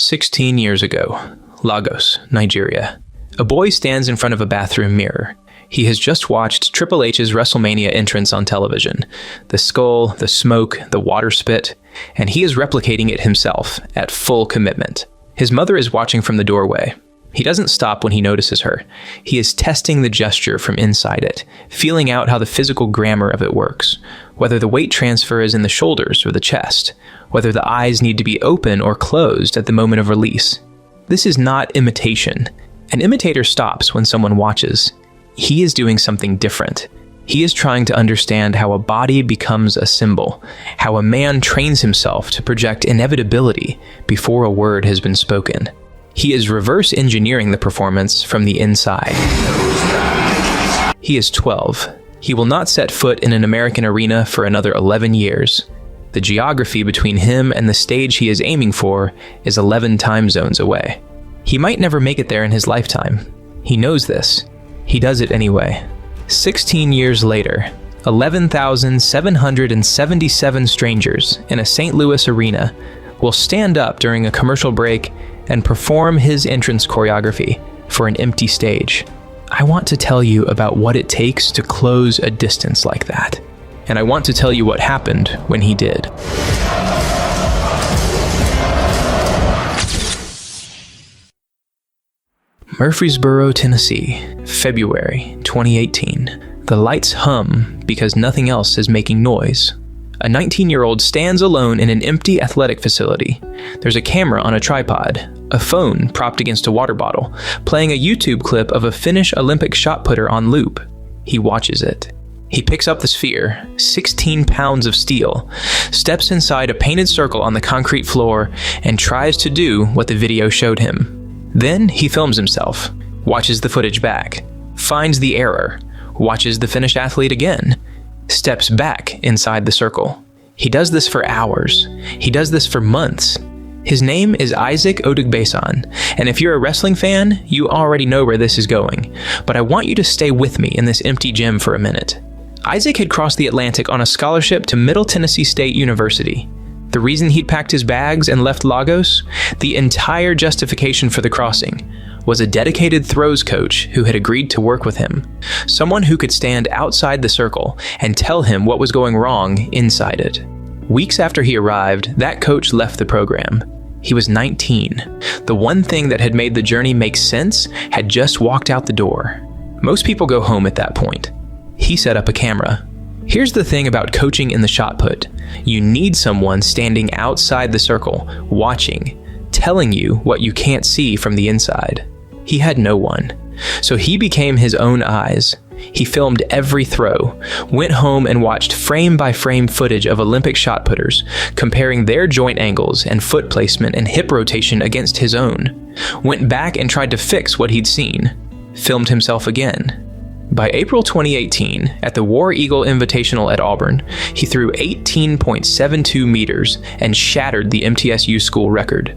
16 years ago, Lagos, Nigeria. A boy stands in front of a bathroom mirror. He has just watched Triple H's WrestleMania entrance on television. The skull, the smoke, the water spit, and he is replicating it himself at full commitment. His mother is watching from the doorway. He doesn't stop when he notices her. He is testing the gesture from inside it, feeling out how the physical grammar of it works, whether the weight transfer is in the shoulders or the chest, whether the eyes need to be open or closed at the moment of release. This is not imitation. An imitator stops when someone watches. He is doing something different. He is trying to understand how a body becomes a symbol, how a man trains himself to project inevitability before a word has been spoken. He is reverse engineering the performance from the inside. He is 12. He will not set foot in an American arena for another 11 years. The geography between him and the stage he is aiming for is 11 time zones away. He might never make it there in his lifetime. He knows this. He does it anyway. 16 years later, 11,777 strangers in a St. Louis arena will stand up during a commercial break and perform his entrance choreography for an empty stage. I want to tell you about what it takes to close a distance like that. And I want to tell you what happened when he did. Murfreesboro, Tennessee, February 2018. The lights hum because nothing else is making noise. A 19-year-old stands alone in an empty athletic facility. There's a camera on a tripod, a phone propped against a water bottle, playing a YouTube clip of a Finnish Olympic shot putter on loop. He watches it. He picks up the sphere, 16 pounds of steel, steps inside a painted circle on the concrete floor, and tries to do what the video showed him. Then he films himself, watches the footage back, finds the error, watches the Finnish athlete again, steps back inside the circle. He does this for hours. He does this for months. His name is Isaac Odugbeson, and if you're a wrestling fan, you already know where this is going, but I want you to stay with me in this empty gym for a minute. Isaac had crossed the Atlantic on a scholarship to Middle Tennessee State University. The reason he'd packed his bags and left Lagos? The entire justification for the crossing was a dedicated throws coach who had agreed to work with him. Someone who could stand outside the circle and tell him what was going wrong inside it. Weeks after he arrived, that coach left the program. He was 19. The one thing that had made the journey make sense had just walked out the door. Most people go home at that point. He set up a camera. Here's the thing about coaching in the shot put. You need someone standing outside the circle, watching, telling you what you can't see from the inside. He had no one. So he became his own eyes. He filmed every throw, went home and watched frame-by-frame footage of Olympic shot putters, comparing their joint angles and foot placement and hip rotation against his own. Went back and tried to fix what he'd seen. Filmed himself again. By April 2018, at the War Eagle Invitational at Auburn, he threw 18.72 meters and shattered the MTSU school record.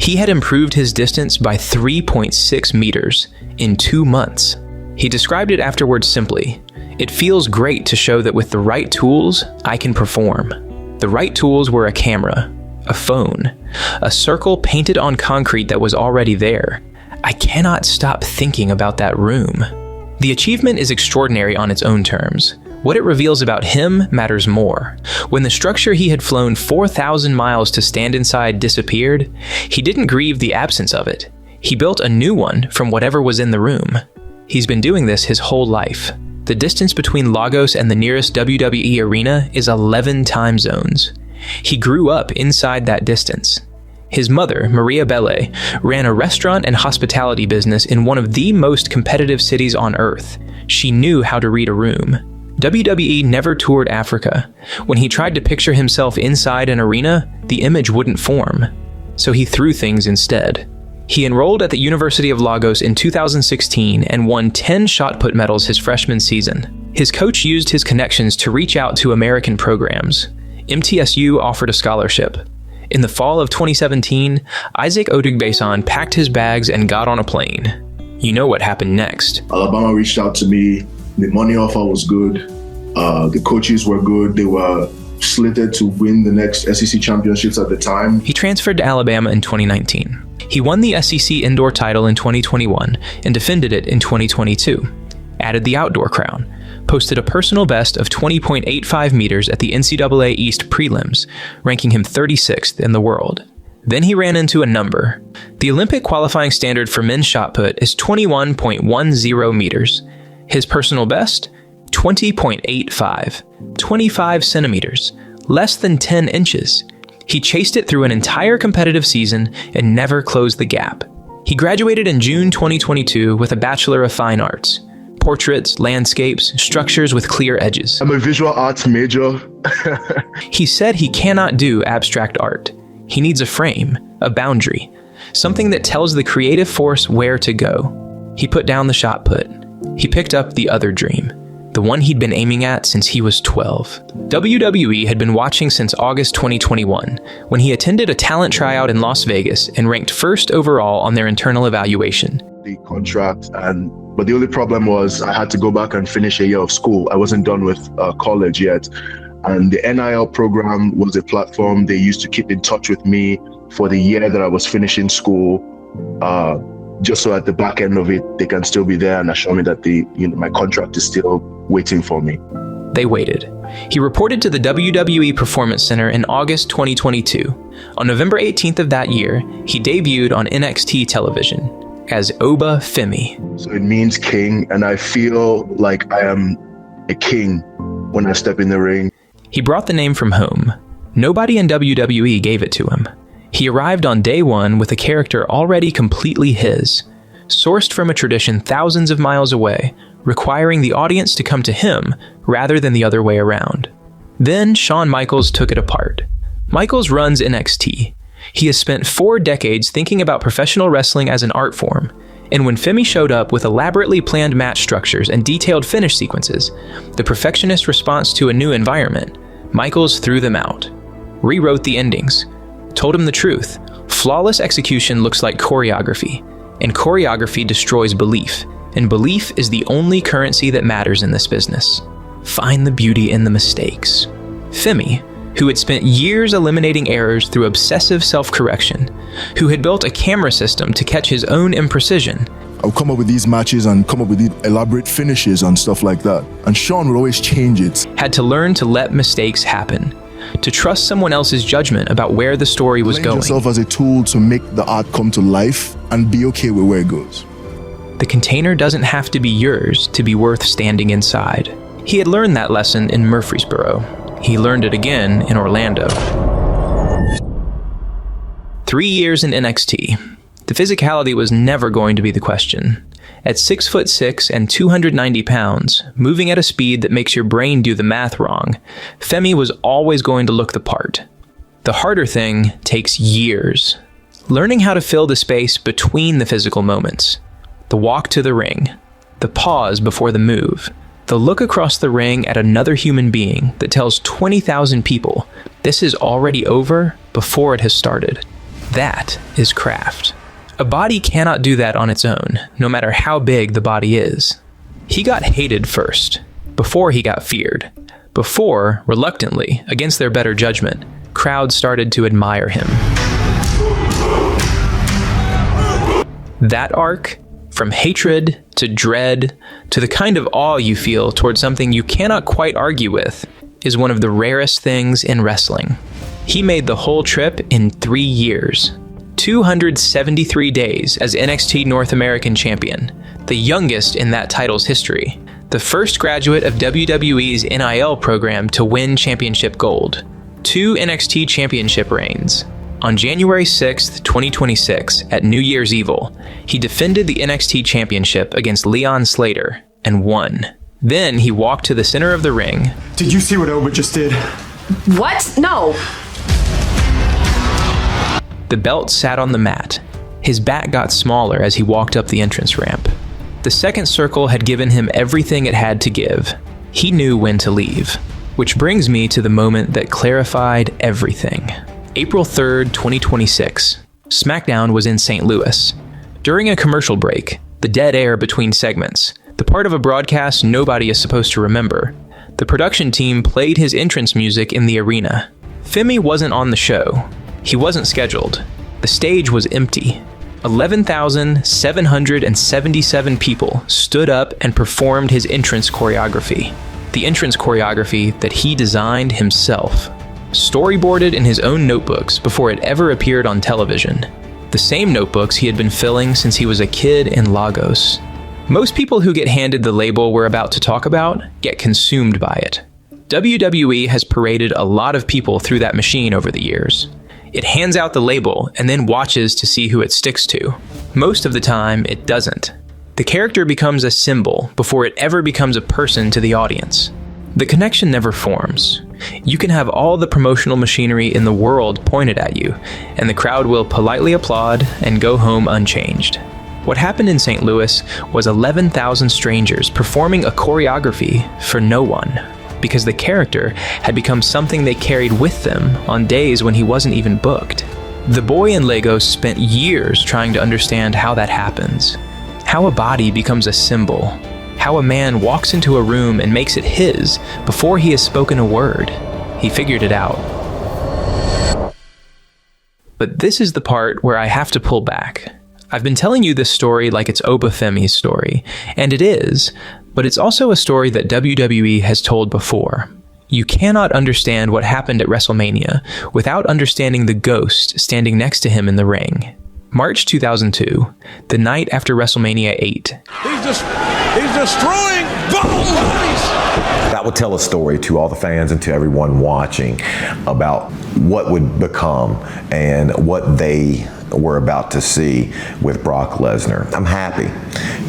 He had improved his distance by 3.6 meters in 2 months. He described it afterwards simply, "It feels great to show that with the right tools, I can perform." The right tools were a camera, a phone, a circle painted on concrete that was already there. I cannot stop thinking about that room. The achievement is extraordinary on its own terms. What it reveals about him matters more. When the structure he had flown 4,000 miles to stand inside disappeared, he didn't grieve the absence of it. He built a new one from whatever was in the room. He's been doing this his whole life. The distance between Lagos and the nearest WWE arena is 11 time zones. He grew up inside that distance. His mother, Maria Belle, ran a restaurant and hospitality business in one of the most competitive cities on earth. She knew how to read a room. WWE never toured Africa. When he tried to picture himself inside an arena, the image wouldn't form. So he threw things instead. He enrolled at the University of Lagos in 2016 and won 10 shot put medals his freshman season. His coach used his connections to reach out to American programs. MTSU offered a scholarship. In the fall of 2017, Isaac Odugbeson packed his bags and got on a plane. You know what happened next. Alabama reached out to me. The money offer was good. The coaches were good. They were slated to win the next SEC championships at the time. He transferred to Alabama in 2019. He won the SEC indoor title in 2021 and defended it in 2022. Added the outdoor crown. Posted a personal best of 20.85 meters at the NCAA East prelims, ranking him 36th in the world. Then he ran into a number. The Olympic qualifying standard for men's shot put is 21.10 meters. His personal best? 20.85. 25 centimeters. Less than 10 inches. He chased it through an entire competitive season and never closed the gap. He graduated in June 2022 with a Bachelor of Fine Arts. Portraits, landscapes, structures with clear edges. I'm a visual arts major. He said he cannot do abstract art. He needs a frame, a boundary, something that tells the creative force where to go. He put down the shot put. He picked up the other dream, the one he'd been aiming at since he was 12. WWE had been watching since August 2021, when he attended a talent tryout in Las Vegas and ranked first overall on their internal evaluation. The contract, but the only problem was I had to go back and finish a year of school. I wasn't done with college yet. And the NIL program was a platform they used to keep in touch with me for the year that I was finishing school, just so at the back end of it, they can still be there and assure me that my contract is still waiting for me. They waited. He reported to the WWE Performance Center in August 2022. On November 18th of that year, he debuted on NXT television as Oba Femi. So it means king, and I feel like I am a king when I step in the ring. He brought the name from home. Nobody in WWE gave it to him. He arrived on day one with a character already completely his, sourced from a tradition thousands of miles away, requiring the audience to come to him rather than the other way around. Then Shawn Michaels took it apart. Michaels runs NXT. He has spent 4 decades thinking about professional wrestling as an art form, and when Femi showed up with elaborately planned match structures and detailed finish sequences, the perfectionist response to a new environment, Michaels threw them out, rewrote the endings, told him the truth. Flawless execution looks like choreography, and choreography destroys belief, and belief is the only currency that matters in this business. Find the beauty in the mistakes. Femi, who had spent years eliminating errors through obsessive self-correction, who had built a camera system to catch his own imprecision. I would come up with these matches and come up with these elaborate finishes and stuff like that. And Shawn would always change it. Had to learn to let mistakes happen, to trust someone else's judgment about where the story was going. Yourself as a tool to make the art come to life and be okay with where it goes. The container doesn't have to be yours to be worth standing inside. He had learned that lesson in Murfreesboro. He learned it again in Orlando. 3 years in NXT. The physicality was never going to be the question. At 6'6" and 290 pounds, moving at a speed that makes your brain do the math wrong, Femi was always going to look the part. The harder thing takes years. Learning how to fill the space between the physical moments. The walk to the ring. The pause before the move. The look across the ring at another human being that tells 20,000 people this is already over before it has started. That is craft. A body cannot do that on its own, no matter how big the body is. He got hated first, before he got feared. Before, reluctantly, against their better judgment, crowds started to admire him. That arc, from hatred to dread to the kind of awe you feel towards something you cannot quite argue with, is one of the rarest things in wrestling. He made the whole trip in 3 years. 273 days as NXT North American Champion, the youngest in that title's history, the first graduate of WWE's NIL program to win championship gold, 2 NXT championship reigns. On January 6, 2026, at New Year's Evil, he defended the NXT championship against Leon Slater and won. Then he walked to the center of the ring. Did you see what Oba just did? What? No. The belt sat on the mat. His back got smaller as he walked up the entrance ramp. The second circle had given him everything it had to give. He knew when to leave. Which brings me to the moment that clarified everything. April 3rd, 2026. SmackDown was in St. Louis. During a commercial break, the dead air between segments, the part of a broadcast nobody is supposed to remember, The production team played his entrance music in the arena. Femi wasn't on the show. He wasn't scheduled. The stage was empty. 11,777 people stood up and performed his entrance choreography. The entrance choreography that he designed himself. Storyboarded in his own notebooks before it ever appeared on television. The same notebooks he had been filling since he was a kid in Lagos. Most people who get handed the label we're about to talk about get consumed by it. WWE has paraded a lot of people through that machine over the years. It hands out the label and then watches to see who it sticks to. Most of the time, it doesn't. The character becomes a symbol before it ever becomes a person to the audience. The connection never forms. You can have all the promotional machinery in the world pointed at you, and the crowd will politely applaud and go home unchanged. What happened in St. Louis was 11,000 strangers performing a choreography for no one, because the character had become something they carried with them on days when he wasn't even booked. The boy in Lagos spent years trying to understand how that happens, how a body becomes a symbol, how a man walks into a room and makes it his before he has spoken a word. He figured it out. But this is the part where I have to pull back. I've been telling you this story like it's Oba Femi's story, and it is, but it's also a story that WWE has told before. You cannot understand what happened at WrestleMania without understanding the ghost standing next to him in the ring. March 2002, the night after WrestleMania 8. He's destroying both bodies! That would tell a story to all the fans and to everyone watching about what would become and what they were about to see with Brock Lesnar. I'm happy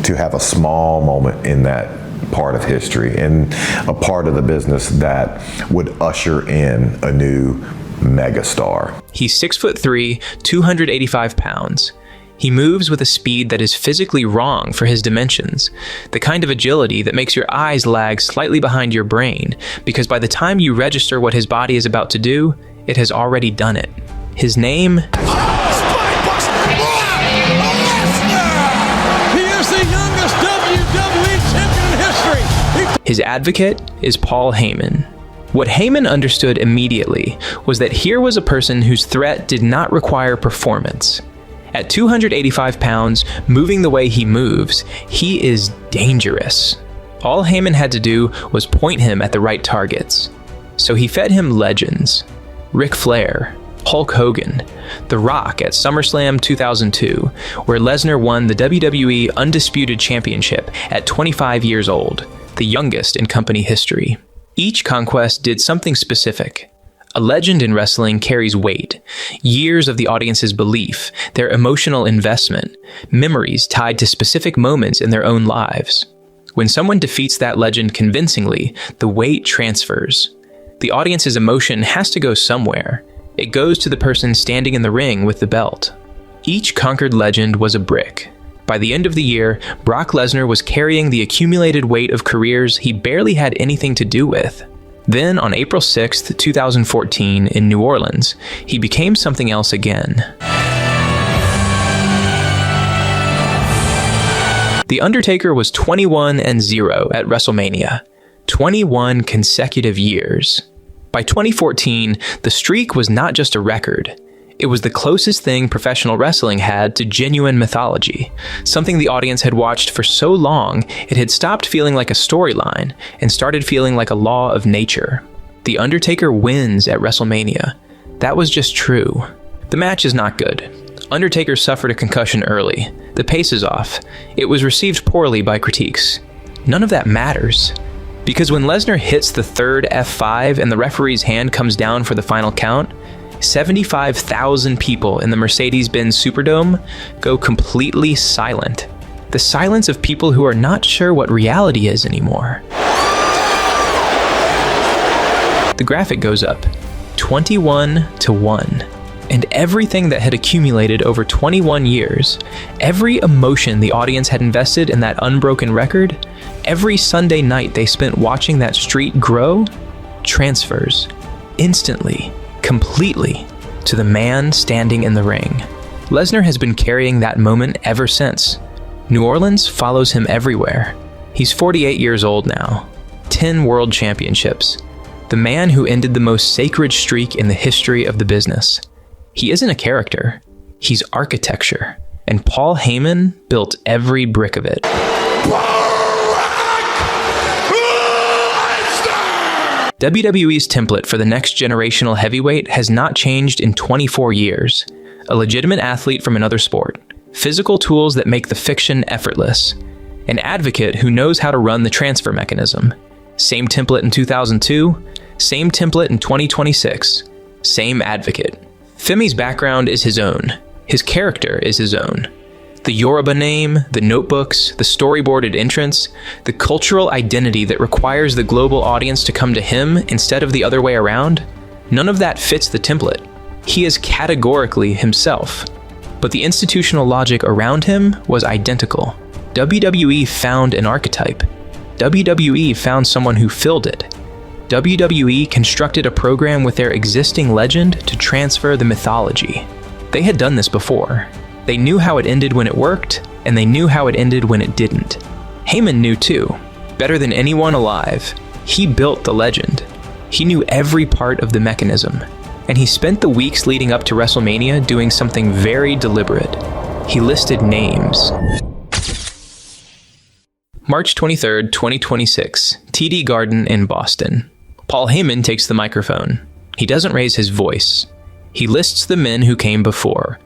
to have a small moment in that part of history and a part of the business that would usher in a new megastar. He's 6'3", 285 pounds. He moves with a speed that is physically wrong for his dimensions, the kind of agility that makes your eyes lag slightly behind your brain, because by the time you register what his body is about to do, it has already done it. His name... His advocate is Paul Heyman. What Heyman understood immediately was that here was a person whose threat did not require performance. At 285 pounds, moving the way he moves, he is dangerous. All Heyman had to do was point him at the right targets. So he fed him legends. Ric Flair, Hulk Hogan, The Rock at SummerSlam 2002, where Lesnar won the WWE Undisputed Championship at 25 years old, the youngest in company history. Each conquest did something specific. A legend in wrestling carries weight, years of the audience's belief, their emotional investment, memories tied to specific moments in their own lives. When someone defeats that legend convincingly, the weight transfers. The audience's emotion has to go somewhere. It goes to the person standing in the ring with the belt. Each conquered legend was a brick. By the end of the year, Brock Lesnar was carrying the accumulated weight of careers he barely had anything to do with. Then, on April 6, 2014, in New Orleans, he became something else again. The Undertaker was 21-0 at WrestleMania. 21 consecutive years. By 2014, the streak was not just a record. It was the closest thing professional wrestling had to genuine mythology, something the audience had watched for so long it had stopped feeling like a storyline and started feeling like a law of nature. The Undertaker wins at WrestleMania. That was just true. The match is not good. Undertaker suffered a concussion early. The pace is off. It was received poorly by critiques. None of that matters. Because when Lesnar hits the third F5 and the referee's hand comes down for the final count, 75,000 people in the Mercedes-Benz Superdome go completely silent. The silence of people who are not sure what reality is anymore. The graphic goes up, 21-1. And everything that had accumulated over 21 years, every emotion the audience had invested in that unbroken record, every Sunday night they spent watching that streak grow, transfers instantly, completely, to the man standing in the ring. Lesnar has been carrying that moment ever since. New Orleans follows him everywhere. He's 48 years old now. 10 world championships. The man who ended the most sacred streak in the history of the business. He isn't a character, he's architecture, and Paul Heyman built every brick of it. WWE's template for the next generational heavyweight has not changed in 24 years. A legitimate athlete from another sport, physical tools that make the fiction effortless, an advocate who knows how to run the transfer mechanism. Same template in 2002, same template in 2026, same advocate. Femi's background is his own. His character is his own. The Yoruba name, the notebooks, the storyboarded entrance, the cultural identity that requires the global audience to come to him instead of the other way around, none of that fits the template. He is categorically himself. But the institutional logic around him was identical. WWE found an archetype. WWE found someone who filled it. WWE constructed a program with their existing legend to transfer the mythology. They had done this before. They knew how it ended when it worked, and they knew how it ended when it didn't. Heyman knew too, better than anyone alive. He built the legend. He knew every part of the mechanism, and he spent the weeks leading up to WrestleMania doing something very deliberate. He listed names. March 23rd, 2026, TD Garden in Boston. Paul Heyman takes the microphone. He doesn't raise his voice. He lists the men who came before.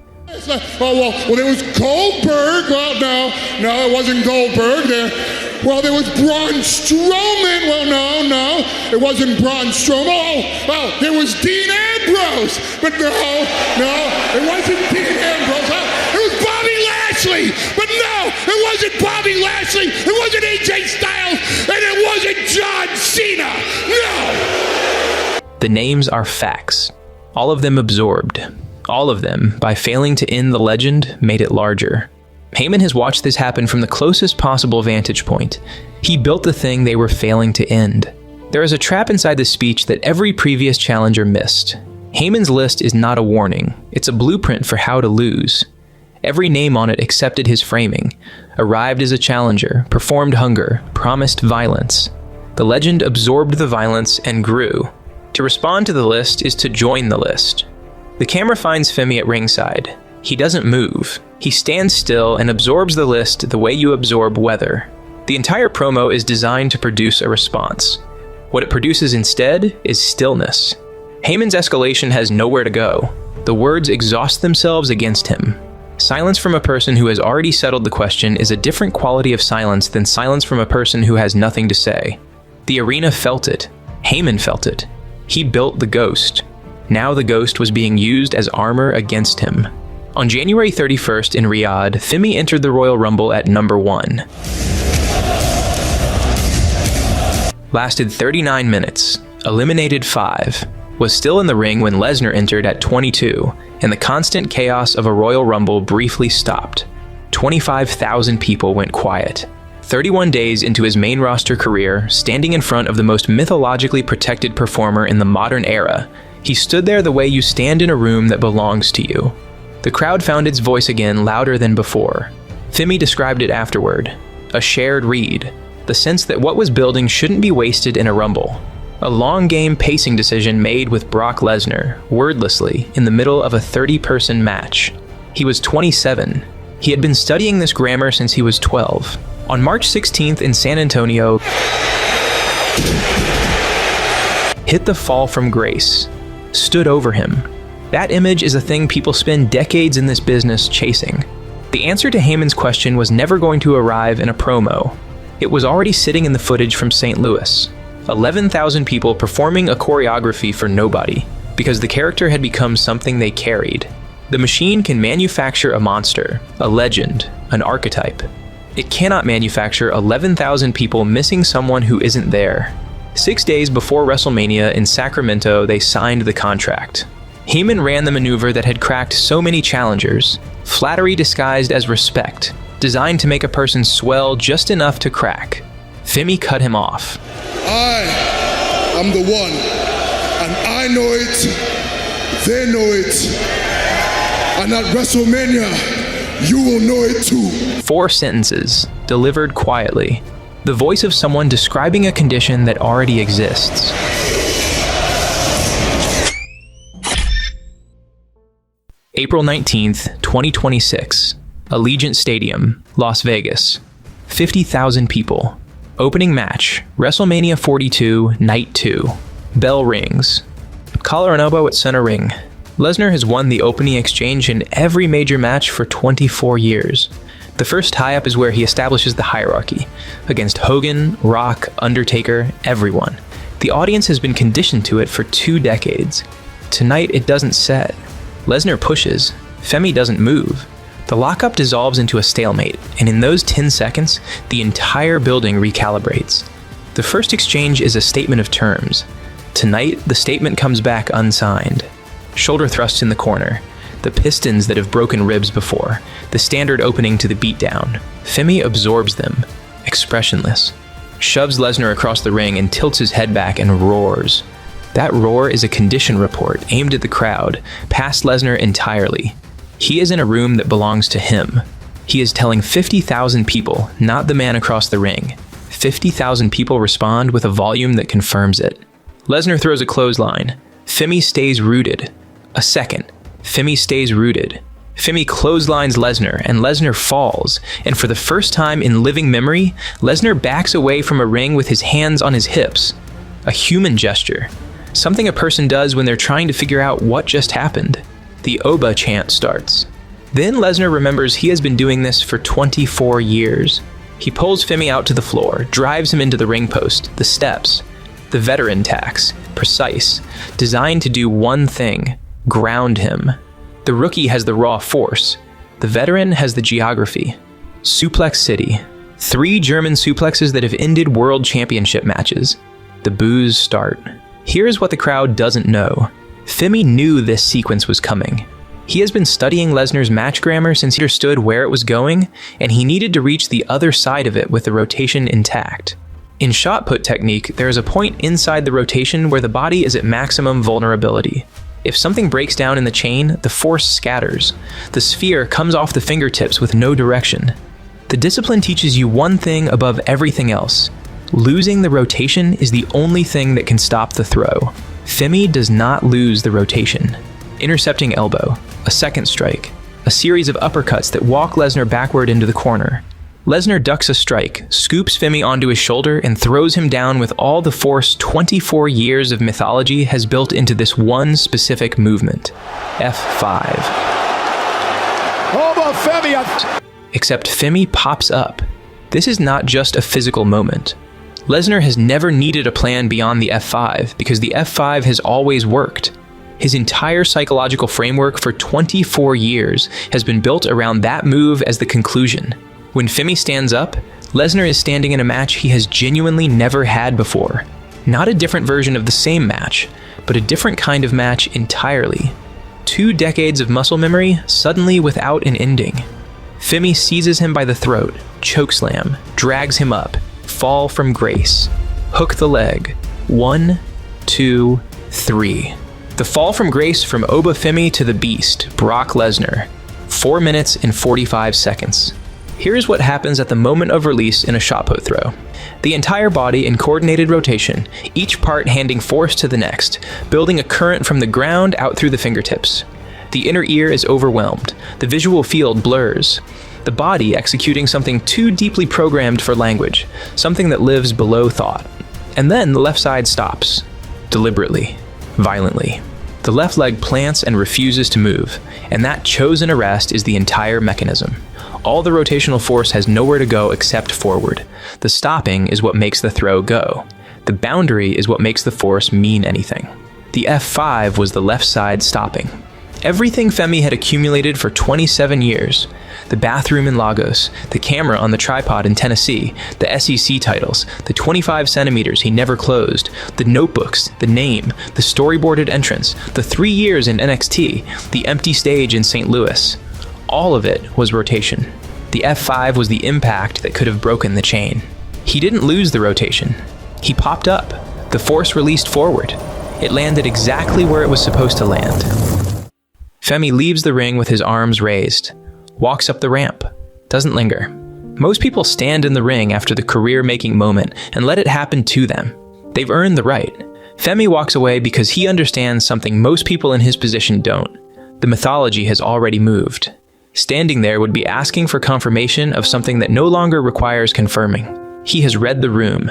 Well, there was Goldberg. Well, no, it wasn't Goldberg. There was Braun Strowman. Well, no, it wasn't Braun Strowman. Oh, there was Dean Ambrose. But no, it wasn't Dean Ambrose. It was Bobby Lashley. But no, it wasn't Bobby Lashley. It wasn't AJ Styles. And it wasn't John Cena. No. The names are facts. All of them absorbed. All of them, by failing to end the legend, made it larger. Heyman has watched this happen from the closest possible vantage point. He built the thing they were failing to end. There is a trap inside the speech that every previous challenger missed. Heyman's list is not a warning, it's a blueprint for how to lose. Every name on it accepted his framing, arrived as a challenger, performed hunger, promised violence. The legend absorbed the violence and grew. To respond to the list is to join the list. The camera finds Femi at ringside. He doesn't move. He stands still and absorbs the list the way you absorb weather. The entire promo is designed to produce a response. What it produces instead is stillness. Heyman's escalation has nowhere to go. The words exhaust themselves against him. Silence from a person who has already settled the question is a different quality of silence than silence from a person who has nothing to say. The arena felt it. Heyman felt it. He built the ghost. Now the ghost was being used as armor against him. On January 31st in Riyadh, Femi entered the Royal Rumble at number 1. Lasted 39 minutes, eliminated 5, was still in the ring when Lesnar entered at 22, and the constant chaos of a Royal Rumble briefly stopped. 25,000 people went quiet. 31 days into his main roster career, standing in front of the most mythologically protected performer in the modern era, he stood there the way you stand in a room that belongs to you. The crowd found its voice again louder than before. Femi described it afterward. A shared read. The sense that what was building shouldn't be wasted in a rumble. A long game pacing decision made with Brock Lesnar, wordlessly, in the middle of a 30-person match. He was 27. He had been studying this grammar since he was 12. On March 16th in San Antonio, hit the fall from grace. Stood over him. That image is a thing people spend decades in this business chasing. The answer to Heyman's question was never going to arrive in a promo. It was already sitting in the footage from St. Louis. 11,000 people performing a choreography for nobody, because the character had become something they carried. The machine can manufacture a monster, a legend, an archetype. It cannot manufacture 11,000 people missing someone who isn't there. 6 days before WrestleMania in Sacramento, they signed the contract. Heyman ran the maneuver that had cracked so many challengers, flattery disguised as respect, designed to make a person swell just enough to crack. Femi cut him off. I am the one, and I know it, they know it, and at WrestleMania, you will know it too. 4 sentences, delivered quietly. the voice of someone describing a condition that already exists. April 19th, 2026, Allegiant Stadium, Las Vegas. 50,000 people. Opening match, WrestleMania 42, Night 2. Bell rings. Collar and elbow at center ring. Lesnar has won the opening exchange in every major match for 24 years. The first tie-up is where he establishes the hierarchy, against Hogan, Rock, Undertaker, everyone. The audience has been conditioned to it for 2 decades. Tonight it doesn't set. Lesnar pushes. Femi doesn't move. The lockup dissolves into a stalemate, and in those 10 seconds, the entire building recalibrates. The first exchange is a statement of terms. Tonight, the statement comes back unsigned. Shoulder thrusts in the corner. The pistons that have broken ribs before. The standard opening to the beatdown. Femi absorbs them, expressionless. Shoves Lesnar across the ring and tilts his head back and roars. That roar is a condition report aimed at the crowd, past Lesnar entirely. He is in a room that belongs to him. He is telling 50,000 people, not the man across the ring. 50,000 people respond with a volume that confirms it. Lesnar throws a clothesline. Femi stays rooted. A second. Femi stays rooted. Femi clotheslines Lesnar, and Lesnar falls. And for the first time in living memory, Lesnar backs away from a ring with his hands on his hips. A human gesture. Something a person does when they're trying to figure out what just happened. The Oba chant starts. Then Lesnar remembers he has been doing this for 24 years. He pulls Femi out to the floor, drives him into the ring post, the steps. The veteran tax, precise, designed to do one thing, ground him. The rookie has the raw force. The veteran has the geography. Suplex City. 3 German suplexes that have ended world championship matches. The boos start. Here's what the crowd doesn't know. Femi knew this sequence was coming. He has been studying Lesnar's match grammar since he understood where it was going, and he needed to reach the other side of it with the rotation intact. In shot put technique, there is a point inside the rotation where the body is at maximum vulnerability. If something breaks down in the chain, the force scatters. The sphere comes off the fingertips with no direction. The discipline teaches you one thing above everything else. Losing the rotation is the only thing that can stop the throw. Femi does not lose the rotation. Intercepting elbow, a second strike, a series of uppercuts that walk Lesnar backward into the corner. Lesnar ducks a strike, scoops Femi onto his shoulder, and throws him down with all the force 24 years of mythology has built into this one specific movement. F5. Oba Femi! Except Femi pops up. This is not just a physical moment. Lesnar has never needed a plan beyond the F5 because the F5 has always worked. His entire psychological framework for 24 years has been built around that move as the conclusion. When Femi stands up, Lesnar is standing in a match he has genuinely never had before. Not a different version of the same match, but a different kind of match entirely. 2 decades of muscle memory suddenly without an ending. Femi seizes him by the throat, chokeslam, drags him up, fall from grace, hook the leg, 1, 2, 3. The fall from grace from Oba Femi to the beast, Brock Lesnar, 4 minutes and 45 seconds. Here's what happens at the moment of release in a shot put throw. The entire body in coordinated rotation, each part handing force to the next, building a current from the ground out through the fingertips. The inner ear is overwhelmed. The visual field blurs. The body executing something too deeply programmed for language, something that lives below thought. And then the left side stops. Deliberately. Violently. The left leg plants and refuses to move, and that chosen arrest is the entire mechanism. All the rotational force has nowhere to go except forward. The stopping is what makes the throw go. The boundary is what makes the force mean anything. The F5 was the left side stopping. Everything Femi had accumulated for 27 years, the bathroom in Lagos, the camera on the tripod in Tennessee, the SEC titles, the 25 centimeters he never closed, the notebooks, the name, the storyboarded entrance, the 3 years in NXT, the empty stage in St. Louis. All of it was rotation. The F5 was the impact that could have broken the chain. He didn't lose the rotation. He popped up. The force released forward. It landed exactly where it was supposed to land. Femi leaves the ring with his arms raised, walks up the ramp, doesn't linger, Most people stand in the ring after the career-making moment and let it happen to them. They've earned the right. Femi walks away because he understands something most people in his position don't. The mythology has already moved. Standing there would be asking for confirmation of something that no longer requires confirming. He has read the room,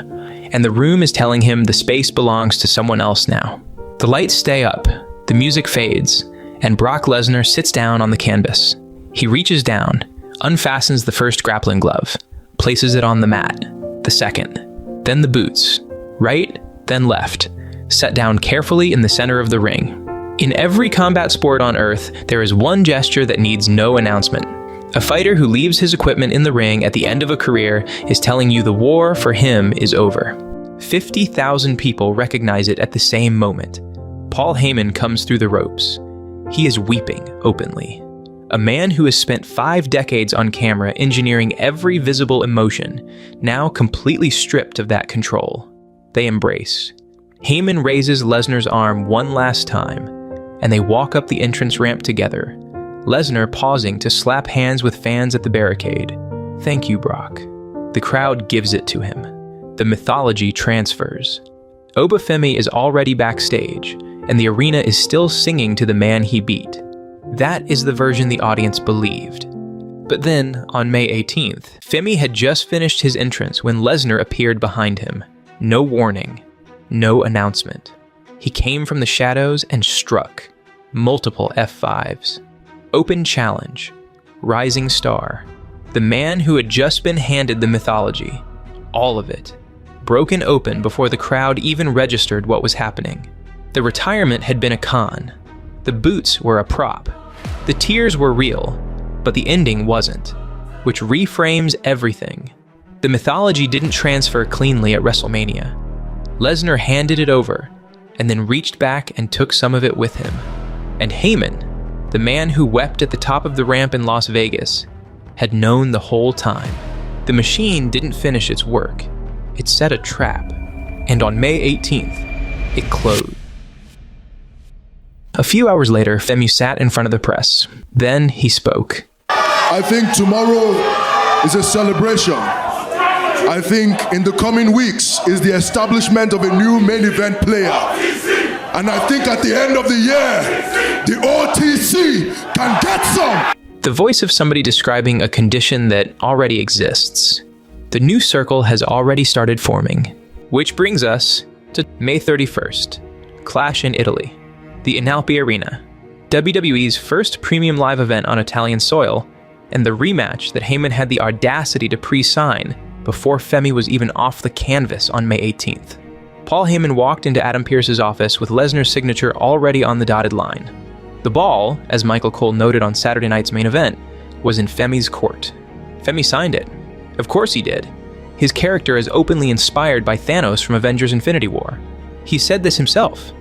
and the room is telling him the space belongs to someone else now. The lights stay up, the music fades, and Brock Lesnar sits down on the canvas. He reaches down, unfastens the first grappling glove, places it on the mat, the second, then the boots, right, then left, set down carefully in the center of the ring. In every combat sport on Earth, there is one gesture that needs no announcement. A fighter who leaves his equipment in the ring at the end of a career is telling you the war for him is over. 50,000 people recognize it at the same moment. Paul Heyman comes through the ropes. He is weeping openly. A man who has spent 5 decades on camera engineering every visible emotion, now completely stripped of that control. They embrace. Heyman raises Lesnar's arm one last time, and they walk up the entrance ramp together, Lesnar pausing to slap hands with fans at the barricade. Thank you, Brock. The crowd gives it to him. The mythology transfers. Oba Femi is already backstage, and the arena is still singing to the man he beat. That is the version the audience believed. But then, on May 18th, Femi had just finished his entrance when Lesnar appeared behind him. No warning, no announcement. He came from the shadows and struck. Multiple F5s. Open challenge. Rising star. The man who had just been handed the mythology. All of it. Broken open before the crowd even registered what was happening. The retirement had been a con. The boots were a prop. The tears were real, but the ending wasn't, which reframes everything. The mythology didn't transfer cleanly at WrestleMania. Lesnar handed it over, and then reached back and took some of it with him. And Heyman, the man who wept at the top of the ramp in Las Vegas, had known the whole time. The machine didn't finish its work. It set a trap. And on May 18th, it closed. A few hours later, Femi sat in front of the press. Then he spoke. I think tomorrow is a celebration. I think in the coming weeks is the establishment of a new main event player. And I think at the end of the year, the OTC can get some. The voice of somebody describing a condition that already exists. The new circle has already started forming. Which brings us to May 31st, Clash in Italy, the Inalpi Arena, WWE's first premium live event on Italian soil, and the rematch that Heyman had the audacity to pre-sign before Femi was even off the canvas on May 18th. Paul Heyman walked into Adam Pearce's office with Lesnar's signature already on the dotted line. The ball, as Michael Cole noted on Saturday night's main event, was in Femi's court. Femi signed it. Of course he did. His character is openly inspired by Thanos from Avengers Infinity War. He said this himself.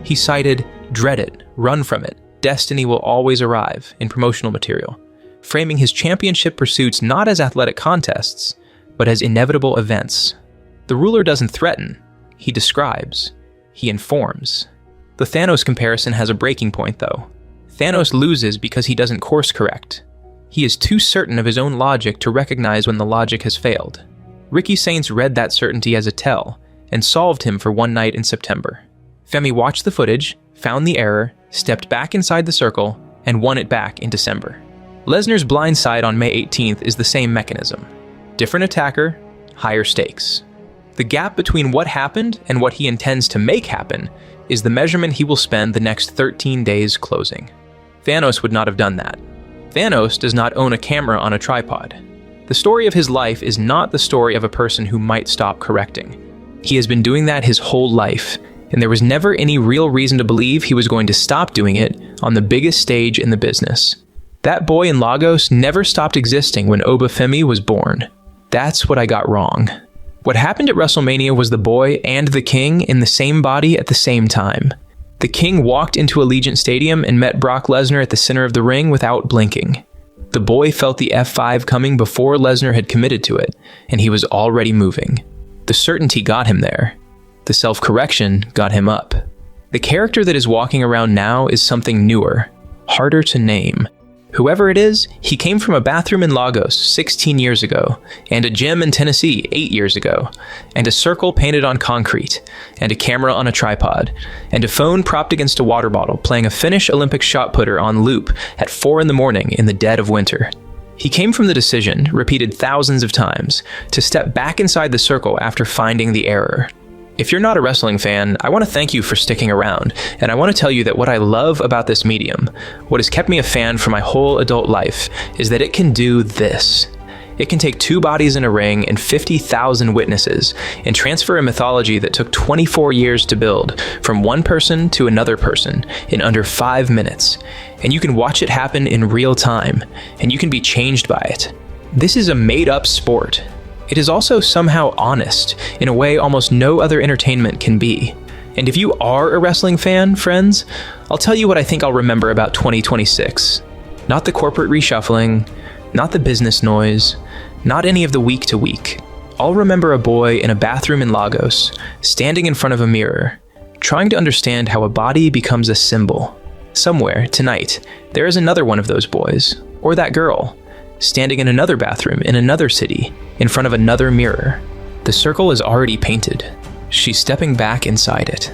He cited, "Dread it, run from it, destiny will always arrive," in promotional material, framing his championship pursuits not as athletic contests, but as inevitable events. The ruler doesn't threaten, he describes, he informs. The Thanos comparison has a breaking point though. Thanos loses because he doesn't course correct. He is too certain of his own logic to recognize when the logic has failed. Ricky Saints read that certainty as a tell, and solved him for one night in September. Femi watched the footage, found the error, stepped back inside the circle, and won it back in December. Lesnar's blind side on May 18th is the same mechanism. Different attacker, higher stakes. The gap between what happened and what he intends to make happen is the measurement he will spend the next 13 days closing. Thanos would not have done that. Thanos does not own a camera on a tripod. The story of his life is not the story of a person who might stop correcting. He has been doing that his whole life, and there was never any real reason to believe he was going to stop doing it on the biggest stage in the business. That boy in Lagos never stopped existing when Oba Femi was born. That's what I got wrong. What happened at WrestleMania was the boy and the king in the same body at the same time. The king walked into Allegiant Stadium and met Brock Lesnar at the center of the ring without blinking. The boy felt the F5 coming before Lesnar had committed to it, and he was already moving. The certainty got him there. The self-correction got him up. The character that is walking around now is something newer, harder to name, Whoever it is, he came from a bathroom in Lagos 16 years ago, and a gym in Tennessee 8 years ago, and a circle painted on concrete, and a camera on a tripod, and a phone propped against a water bottle playing a Finnish Olympic shot putter on loop at 4 in the morning in the dead of winter. He came from the decision, repeated thousands of times, to step back inside the circle after finding the error. If you're not a wrestling fan, I want to thank you for sticking around, and I want to tell you that what I love about this medium, what has kept me a fan for my whole adult life, is that it can do this. It can take 2 bodies in a ring and 50,000 witnesses and transfer a mythology that took 24 years to build from one person to another person in under 5 minutes. And you can watch it happen in real time, and you can be changed by it. This is a made-up sport. It is also somehow honest, in a way almost no other entertainment can be. And if you are a wrestling fan, friends, I'll tell you what I think I'll remember about 2026. Not the corporate reshuffling, not the business noise, not any of the week to week. I'll remember a boy in a bathroom in Lagos, standing in front of a mirror, trying to understand how a body becomes a symbol. Somewhere, tonight, there is another one of those boys, or that girl, standing in another bathroom in another city, in front of another mirror. The circle is already painted. She's stepping back inside it.